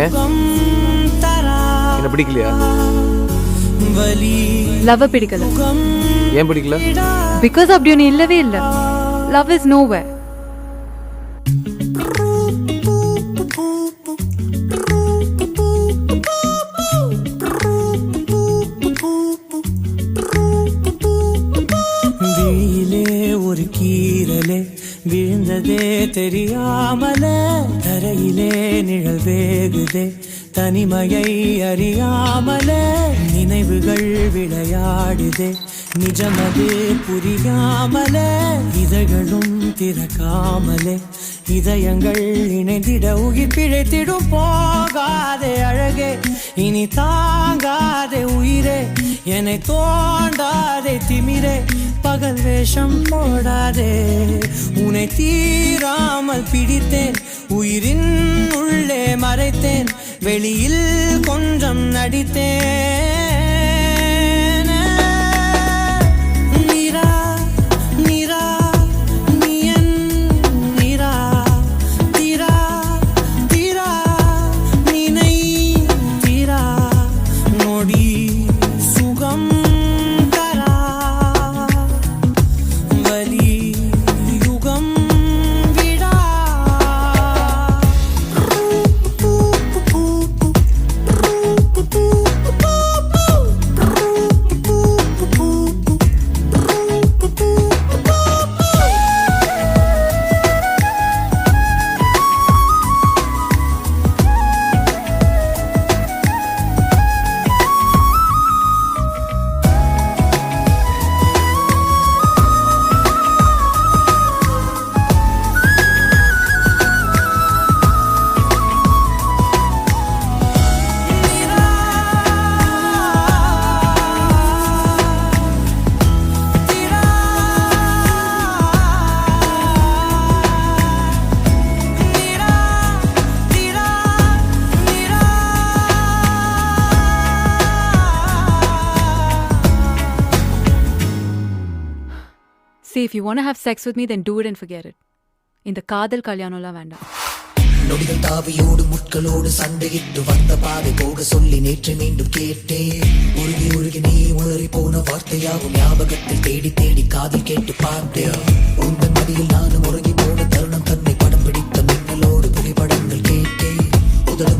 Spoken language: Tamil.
ஏன் என்ன பிடிக்கலையா? லவ் பிடிக்கல. ஏன் பிடிக்கல? பிகாஸ் அப்படி ஒன்று இல்லவே இல்லை. Love is nowhere. ஒரு கீரலே விழுந்ததே தெரியாமல தரையிலே நிழல் வேகுதே தனிமையை அறியாமல நினைவுகள் விளையாடுதே நிஜமது புரியாமல இதழ்களும் திறக்காமலே இதயங்கள் இணைந்திட உயிர் பிழைத்திடும். போகாதே அழகே இனி தாங்காதே உயிரே என்னை தோண்டாதே திமிரே பகல் வேஷம் போடாதே உன்னை தீராமல் பிடித்தேன் உயிரின் உள்ளே மறைத்தேன் வெளியில் கொஞ்சம் நடித்தேன். See, if you want to have sex with me, then do it and forget it. இந்த காதல் கல்யாணம்லாம் வேண்டாம். நொடிகள் தாவியோடு முட்களோடு சண்டையிட்டு வந்த பாதை போக சொல்லி நேற்று மீண்டும் கேட்டேன். உருகி உருகி நீ உளறி போன வார்த்தையாகும் ஞாபகத்தில் தேடி தேடி காதில் கேட்டு பார்த்தேன். உங்கள் மடியில் நானும் உறங்கி போன தருணம் தன்னை படம் பிடித்த மின்னலோடு புகைப்படங்கள் கேட்டேன். உதடு